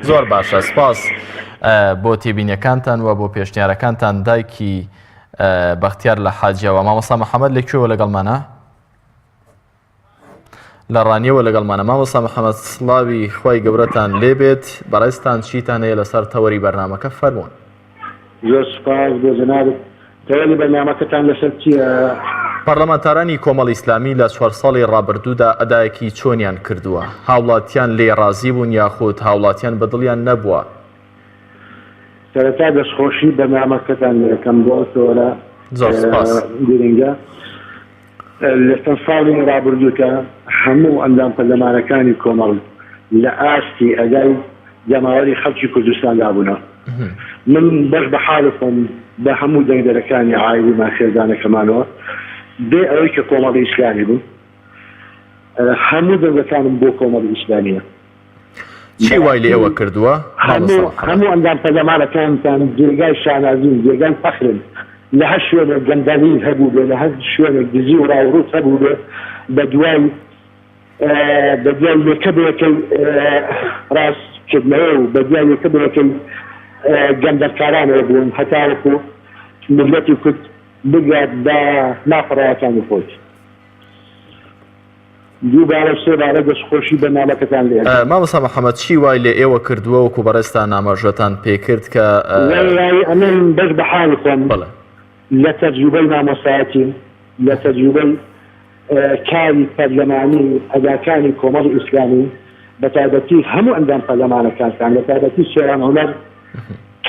زۆر باشە سپاس بۆ تێبینیەکانتان و بۆ پێشنیارەکانتان دایکی بەختیار لە حاجیەوە مامۆستا محەممەد لەکوێوە لەگەڵمانە لە ڕانیەوە لەگەڵمانە مامۆستا محەممەد سڵاوی خۆی گەورەتان لێبێت بەڕێستان چیتان هەیە لەسەر تەوەری بەرنامەکە فەرموون زۆر سپاس بۆ جەنابەت تەوەری بەرنامەکەتان لەسەر چییە پەرلەمانتارانی کۆمەڵی ئیسلامی لە 4 ساڵی ڕابردوودا ئەدایەکی چۆنیان کردووە هاوڵاتیان لێ ڕازی بوون یاخود هاوڵاتیان بەدڵیان نەبووە سەرەتا دەستخۆشی بەرنامەکەتان یەکەم بۆ تۆرە زۆر سپاس گرنگە لە چەند ساڵی ڕابردووکە هەموو ئەندام پەرلەمانەکانی کۆمەڵ لە ئاستی ئەدای جەماوەری خەڵکی کوردستان دابوونە من بەش بە حاڵ خۆم بە هەموو دەنگدەرەکانی عایلیمان خێزانەکەمانەوە بێ ئەوەی کە کۆمەڵی ئیسلامی بوو هەموو دەنگەکانم بۆ کۆمەڵی ئیسلامیە چی وای لێ ئێوە کردووە هەموو ئەندام پەرلەمانەکانتان جێگای شانازین جێگای فەخرن لە هەر شوێنێک گەندەلین هەبوو بێ لە هەر شوێنێک دزی و ڕاوڕوت هەبوو بێ بە دوای لێکەبێکەی ڕاست کردنەوە و بەدیانی کردنەکەی گەندەرکارانەوە بوون هەتاوەکو ملەتی کورد بگات بە ناپەڕەوەکانی خۆی. دووبارە سێبارە دەستخۆشی بە نامەکەتان لێ. مامۆستا محەممەد چی وای لێ ئێوە کردووە وەکو بەڕێستان نامەژەتان پێکرد کە ئەمن بەس بەحاڵی خۆم لە تەجروبەی مامۆستایەتی لە تەجروبەی کاری پەرلەمانی ئەداکانی کۆمەڵی ئیسلامی بە تایبەتی هەموو ئەندام پەرلەمانەکانتان لە تایبەتی سێران هەنەر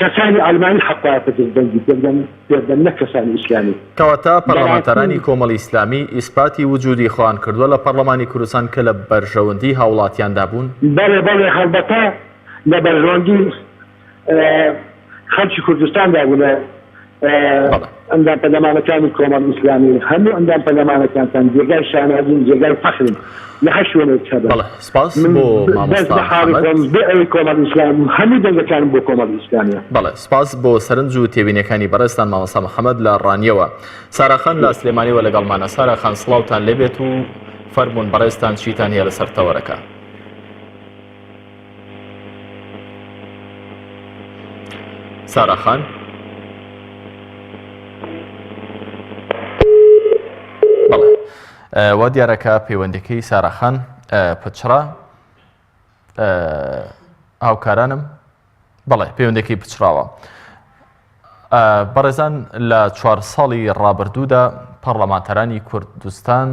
کەسانی ئەڵمانی حەقایەتی دەنگی پێدەن نە کەسانی ئیسلامی. کەواتە پەرلەمانتەرانی کۆمەڵی ئیسلامی ئیسپاتی وجودی خۆیان کردووە لە پەرلەمانی کوردستان کە لە بەرژەوەندی هاوڵاتیاندا بوون؟ بەڵێ بەڵێ هەڵبەتە لە بەرژەوەندی خەڵکی کوردستاندا بوو لە ئەندام پەرلەمانەکانی کۆمەڵی ئیسلامی هەموو ئەندام پەرلەمانەکانتان جێگای شانازین جێگای فەخرن لە هەر شوێنێک هەبێت. سپاس بۆ مامۆستا محەممەد بێ ئەوەی کۆمەڵی ئیسلامی هەموو دەنگەکانم بۆ کۆمەڵی ئیسلامیە. بەڵێ سپاس بۆ سەرنج و تێبینیەکانی بەڕێستان مامۆستا محەممەد لە ڕانیەوە. ساراخان لە سلێمانیەوە لەگەڵمانە. ساراخان سڵاوتان لێبێت و فەرموون بەڕێستان چیتان هەیە لەسەر تەوەرەکە. ساراخان بەڵێ وا دیارەکە پەیوەندەکەی ساراخان پچڕا هاوکارانم بەڵێ پەیوەندەکەی پچراوە. بەڕێزان لە 4 ساڵی ڕابردوودا پەرلەمانتەرانی کوردستان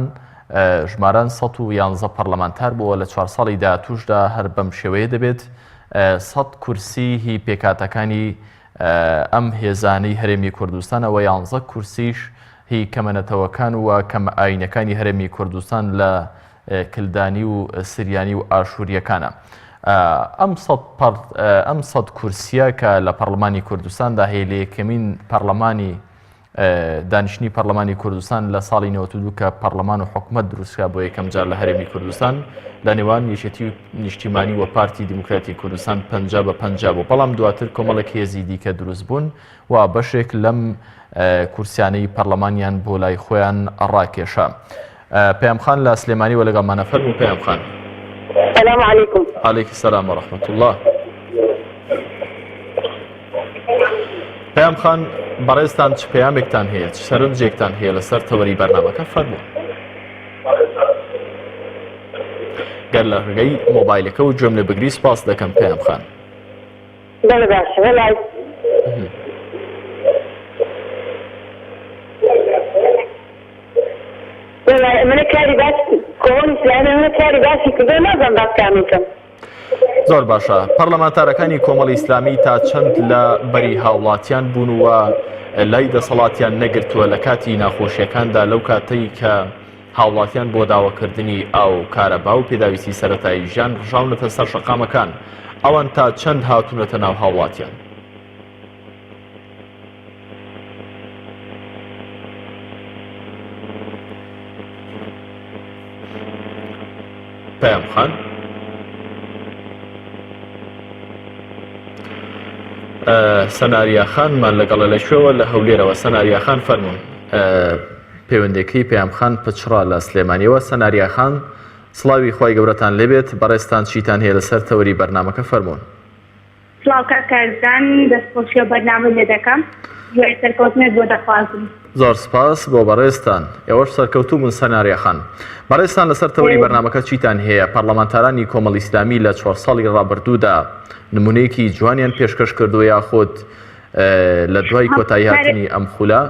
ژماران 111 پەرلەمانتار بووە لە 4 ساڵی داهاتووشدا هەر بەم شێوەیە دەبێت 100 کورسی هی پێکاتەکانی ئەم هێزانەی هەرێمی کوردستانەوە 11 کورسیش هی کەمەنەتەوەکان و کەم ئاینەکانی هەرێمی کوردستان لە کلدانی و سریانی و ئاشووریەکانە. ئەم 100 کورسیە کە لە پەرلەمانی کوردستاندا هەیە لە یەکەمین پەرلەمانی دانیشتنی پەرلەمانی کوردستان لە ساڵی 92 کە پەرلەمان و حکومەت دروستکرا بۆ یەکەم جار لە هەرێمی کوردستان لە نێوان یەکێتی نیشتیمانی و پارتی دیموکراتی کوردستان 50-50 بوو. بەڵام دواتر کۆمەڵێک هێزی دیکە دروست بوون و بەشێک لەم کورسیانەی پەرلەمانیان بۆ لای خۆیان ڕاکێشە. پەیامخان لە سلێمانی وە لەگەڵمانە فەرموو پەیامخان. السلام عليكم. عليك السلام ورحمة الله. پەیامخان بەڕێزتان چ پەیامێکتان هەیە چ سەرنجێکتان هەیە لەسەر تەوەری بەرنامەکە فەرموو. گەر لە ڕێگەی مۆبایلەکە و گوێم لێ بگری سپاس دەکەم پەیامخان. بەڵێ باشە وەڵای منە کاری باس کۆمەڵی ئیسلامی منە کاری باسی کردو نازانم باسکامی بکەم. زۆر باشە. پەرلەمانتارەکانی کۆمەڵی ئیسلامی تا چەند لە بەری هاوڵاتیان بوون و لای دەسەڵاتیان نەگرتووە لە کاتی ناخۆشیەکاندا لەو کاتەی کە هاوڵاتیان بۆ داواکردنی ئاو کارەبا و پێداویستی سەرەتایی ژیان ڕژاونەتە سەر شەقامەکان. ئەوان تا چەند هاتوونەتە ناو هاوڵاتیان؟ پەیامخان سەناریاخانمان لەگەڵە لە شوێوە لە هەولێرەوە. سەناریاخان فەرموون. پەیوەندەکەی پەیامخان پچڕا لە سلێمانیەوە. سەناریاخان سڵاوی خی گەورەتان لێبێت بەڕێستان چیتان هەیە لەسەر تەوەری بەرنامەکە فەرموون. سڵاو کاکارزان دەستخۆشیە بەرنامە لێ دەکەم دوای سەرکەوتنێت بۆ دەخوازم. زۆر سپاس بۆ بەڕێستان. ئێوەش سەرکەوتوو بوون سەناریاخان. بەڕێستان لەسەر تەوەری بەرنامەکە چیتان هەیە؟ پەرلەمانتارانی کۆمەڵی ئیسلامی لە 4 ساڵی ڕابردوودا نمونەیەکی جوانیان پێشکەش کردو یاخۆت لە دوای کۆتایی هاتنی ئەم خولە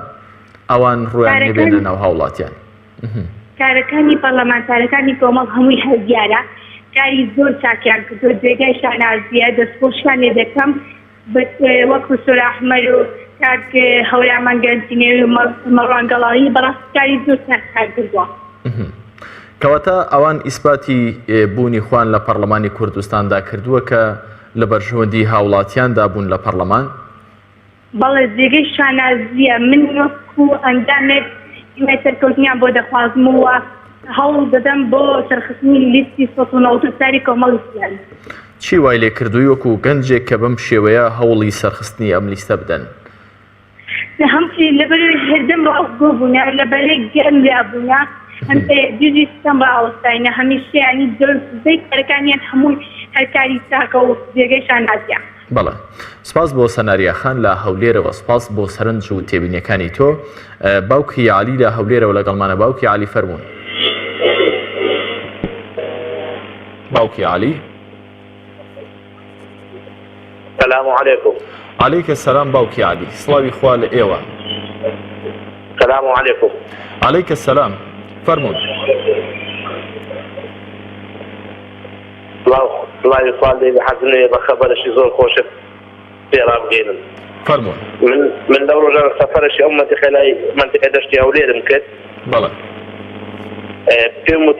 ئەوان ڕویان نەبێت لە ناو هاوڵاتیان. کارەکانی پەرلەمانتارەکانی کۆمەڵ هەمووی هەڵدیارە کاری زۆر چاکیان کردو جێگای شانازیە دەستخۆشیان لێ دەکەم وەک پروفێسۆر ئەحمەد و کاک هەورامان گەنجینێوی و مەڕوانگەڵاوی بەڕاستی کاری زۆر چاکیان کردووە. کەواتە ئەوان ئیسپاتی بوونی خوان لە پەرلەمانی کوردستاندا کردووە کە لە بەرژەوەندی هاوڵاتیاندا بوون لە پەرلەمان؟ بەڵێ جێگەی شانازیە من وەکو ئەندامێک دوای سەرکەوتنیان بۆ دەخوازمەوە هەوڵ دەدەم بۆ سەرخستنی لیستی 1970 کۆمەڵی ئیسلامی. چی وای لێ کردووی وەکو گەنجێک کە بەم شێوەیە هەوڵی سەرخستنی ئەم لیستە بدەن؟ لەبەرەوەی هەردەم ڕاوگۆ بوونە لەبەرەی گەرم لێبوونە هەم جوزی سیستەم ڕاوەستاینە هەمیشە ینی زۆر زەی کارەکانیان هەمووی هەرکاری چاکە و جێگەیشان نازیە. بەڵێ سپاس بۆ سەناریە خان لە هەولێرەوە، سپاس بۆ سەرنج و تێبینیەکانی تۆ. باوکی عالی لە هەولێرەوە لەگەڵمانە. باوکی عالی فەرموون. باوکی عالی. السلام عليكم. عليك السلام باوکی عالی، سڵاوی خوا لە ئێوە. السلام عليكم. عليك السلام فەرموون. الله يصلي بحزني بخبرشي زور خوش بيرام جينن فەرموون. من دور رجال سفرشي أمتي خلال منطقة دشتي أولاد مكت بەڵێ بيموت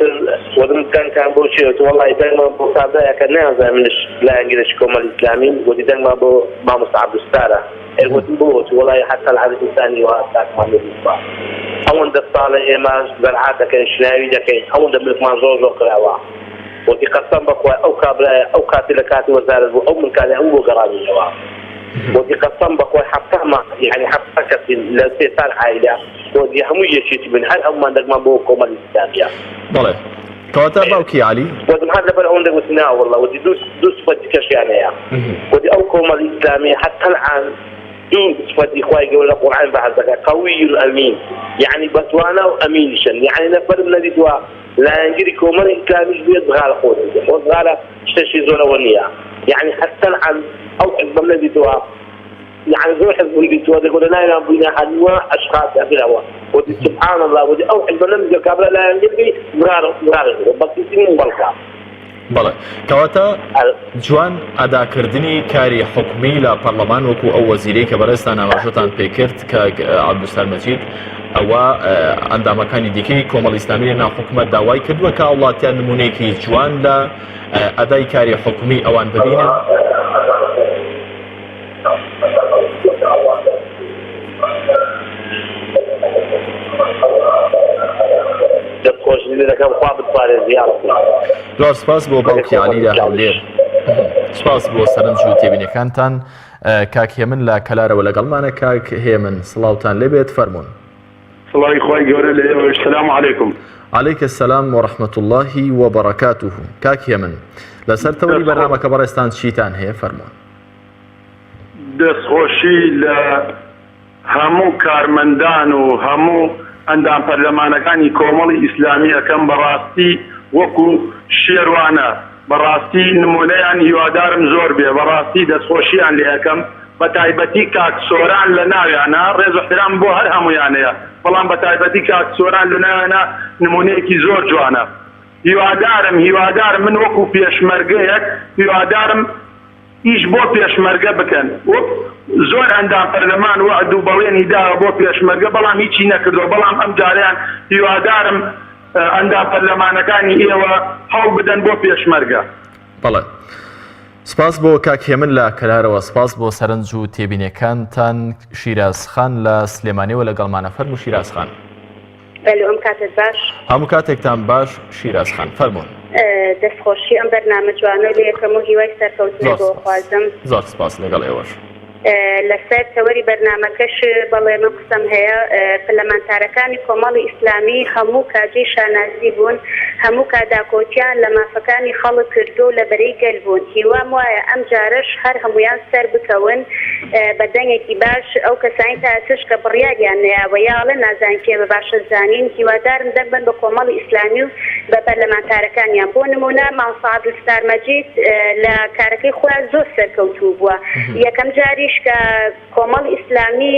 ودم كان بوشي والله دائما بوصابة كان نازع من لا إنجليش كوم الإسلامي ودي دائما ما مصعب الستارة الوتبوت والله حتى العدد الثاني وهذا ما نبغى أول ده طالع إما زرعات كان شناوي ده كان أول ده ملك منزوج وقراوة ودي قسم بقى أو كاتل كاتل وزارة أو من كان أول قراني جواب ودي قسم بقى حتى ما يعني حتى كتير لا تسال عائلة ودي همية شيء من هل أو ما عندك ما بوكم الإسلامية. بله. كواتا باوكي علي. ودي هذا بل عندك وسنا والله ودي دوس بدي كش يعني ودي أوكم الإسلامية حتى الآن دوس بدي خواي ولا القرآن بعد قوي أمين يعني بتوانا وأمين شن يعني نفر من الذي دوا لا ينجري كوم الإسلامي بيد غال خود وغال شيء زولا ونيا يعني حتى الآن أو حزب من الذي دوا يعني زور حزب اللي دوا يقول لا ينام بينا حنوا أشخاص أبلوا ودي سبحان الله ودي أو حزب من الذي قبل لا ينجري غال بس يسمون بالكا. بەڵێ کەواتە جوان ئەداکردنی کاری حکومی لە پەرلەمان وەکو ئەو وەزیرەی کە بەڕێستان ئاماژەتان پێکرد کە عەبدولسەلام مەجید ئەوە ئەندامەکانی دیکەی کۆمەڵی ئیسلامی لە ناو حکومەت داوای کردووە کە وڵاتیان نمونەیەکی جوان لە ئەدای کاری حکومی ئەوان ببینن. زۆر سپاس بۆ باوکی عالی لە هەولێر. سپاس بۆ سەرنج و تێبینیەکانتان. کاک هێمن لە کەلارەوە لەگەڵمانە. کاک هێمن سڵاوتان لێبێت فەرموون. سڵاوی خوای گەورە لە ئێوە. السلام عەلەیکم. عليك السلام ورحمة الله وبركاته. كاك يمن لسر توري برنامج برستان شيتان هي فرمان دەستخۆشی لە هەموو کارمەندان و هەموو ئەندام پەرلەمانەکانی کۆمەڵی ئیسلامی ئەەکەم بەڕاستی وەکو شێروانە بەڕاستی نمونەیان هیوادارم زۆر بێ بەڕاستی دەستخۆشییان لێ ئەەکەم بە تایبەتی کاک سۆران لە ناویانە ڕێز و احترام بۆ هەر هەمویانەیە بەڵام بە تایبەتی کاک سۆران لە ناویانە نمونەیەکی زۆر جوانە. هیوادارم من وەکو پێشمەرگەیەک هیوادارم ئیش بۆ پێشمەرگە بکەن. زۆر ئەندام پەرلەمان وعد و بەڵێنی داوە بۆ پێشمەرگە بەڵام هیچی نەکردەوە بەڵام ئەم جاریان هیوادارم ئەندام پەرلەمانەکانی ئێوە هەوڵ بدەن بۆ پێشمەرگە. بەڵێ سپاس بۆ کاک هێمن لە کەلارەوە. سپاس بۆ سەرنج و تێبینیەکانتان. شیرازخان لە سلێمانیەوە لەگەڵمانە. فەرموو شیرازخان. ئەم کاتت باش هەموو کاتێکتان باش. شیرازخان فەرموون. دەستخۆشی ئەم بەرنامە جوانە لێ یەکەم و هیوای سەرکەوتنی بۆ خوازم. زۆر سپاس لەگەڵ ئێوەش. لەسەر تەوەری بەرنامەکەش بەڵێ من قسەم هەیە پەرلەمانتارەکانی کۆمەڵی ئیسلامی هەموو کاجێی شانازی بوون هەموو کاداکۆتیان لە مافەکانی خەڵک کردو لە بەرەی گەل بوون. هیوام وایە ئەم جارش هەر هەمویان سەر بکەون بە دەنگێکی باش ئەو کەسانی تا تش کە بڕیاریان نەیاوە یاڵە نازان کێ بە باشە زانین هیوادارم دەبن بە کۆمەڵی ئیسلامی و بە پەرلەمانتارەکانیان. بۆ نمونە مامۆستا عەبدولستار مەجید لە کارەکەی خۆیان زۆر سەرکەوتوو بووە. یەکەم جاریش کە کۆمەڵی ئیسلامی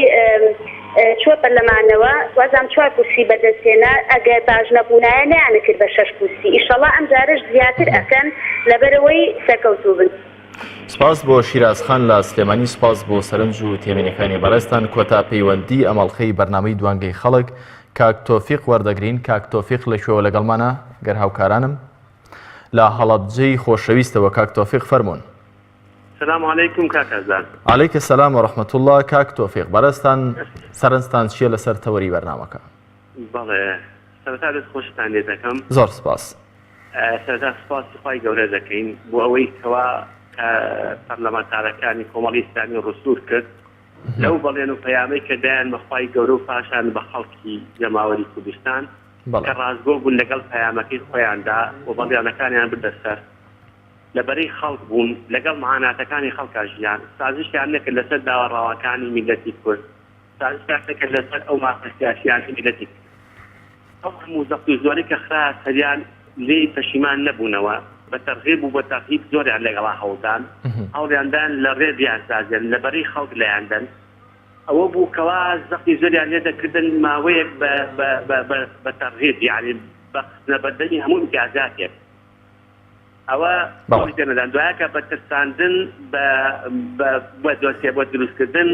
چوە پەرلەمانەوە وازام 4 کورسی بەدەستێنا ئەگەر باش نەبوونایە نەیانە کرد بە 6 کورسی. ئیشەڵڵا ئەم جارش زیاتر ئەکەن لەبەرەوەی سەرکەوتوو بن. سپاس بۆ شیرازخان لە سلێمانی. سپاس بۆ سەرنج و تێبینیەکانی بەڕێستان. کۆتا پەیوەندی ئەمەڵخەی بەرنامەی دوانگەی خەڵک کاک تۆفیق وەردەگرین. کاک تۆفیق لەکوێوە لەگەڵمانە گەر هاوکارانم لە هەڵەبجەی خۆشەویستەوە. کاک تۆفیق فەرموون. السلام عليكم كاك أزال. عليك السلام ورحمة الله. كاك توفيق برستان سرنستان شيء لسر توري برنامجك. بله سرتا دەستخۆشتان لێ دەکەم. زۆر سپاس. سرتا سپاسی خی گەورە دەکەین بۆ ئەوەی کەوا پەرلەمانتارەکانی کۆمەڵی ئیسلامی ڕسوور کرد لەو بەڵێن و پەیامەی کە دایان بە خی گەورە و پاشان بە خەڵکی جەماوەری کوردستان کە ڕازگۆ بوون لەگەڵ پەیامەکەی خۆیاندا و بەڵێنەکانیان بردەسەر لەبەرەی خەڵک بوون لەگەڵ معاناتەکانی خەڵکا ژیان سازشیان نەکرد لەسەر داوەڕاوەکانی میلەتی کورد سازشیان نەکرد لەسەر ئەو مافەسیاسیانی میلەتی کورد ئەو هەموو زەخت و زۆری کە خرا سەریان لێی پەشیمان نەبوونەوە بە تەرغیب و بە تەرهیب زۆریان لەگەڵا هەوڵدان هەوڵیاندان لە ڕێبیان سازێن لەبەرەی خەڵک لەیاندەن ئەوە بوو کەوا زەختی زۆریان لێ دەکردن ماوەیەک بە تەرغیب یعنی بە نەبەردەنی هەموو ئیمتیازاتێک ئەوە دەنەدان دوایە کە بە ترساندن بە دۆسیە بۆ دروستکردن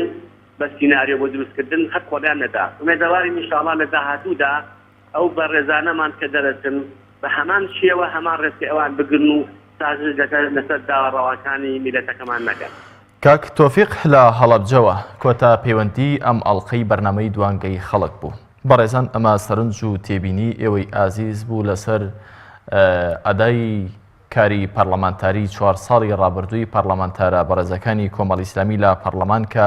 بە سیناریۆ بۆ دروستکردن هەر کۆڵیان نەدا ئومێدەوارین ئینشاڵڵا لە داهاتوودا ئەو بە ڕێزانەمان کە دەرەچن بە هەمان شێوە هەمان ڕێستی ئەوان بگرن و سازش دەکەن لەسەر داوەڕاوەکانی میلەتەکەمان نەکەن. کاک تۆفیق لە هەڵەبجەوە کۆتا پەیوەندی ئەم ئەڵقەی بەرنامەی دوانگەی خەڵک بوو. بەڕێزان ئەمە سەرنج و تێبینی ئێوەی ئازیز بوو لەسەر ئەدای کاری پەرلەمانتاری 4 ساڵی ڕابردووی پەرلەمانتارە بەڕێزەکانی کۆمەڵی ئیسلامی لە پەرلەمان کە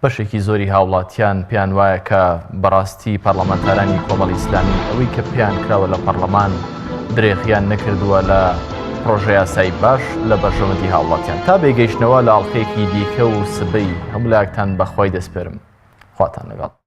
بەشێکی زۆری هاوڵاتیان پێیان وایە کە بەڕاستی پەرلەمانتارانی کۆمەڵی ئیسلامی ئەوەی کە پێیان کراوە لە پەرلەمان درێغیان نەکردووە لە پرۆژە یاسایی باش لە بەرژەوەندی هاوڵاتیان تا بێگەیشتنەوە لە ئەڵقەیەکی دیکە و سبەی هەموو لایەکتان بەخوای دەسپێرم خواتان لەگەڵ.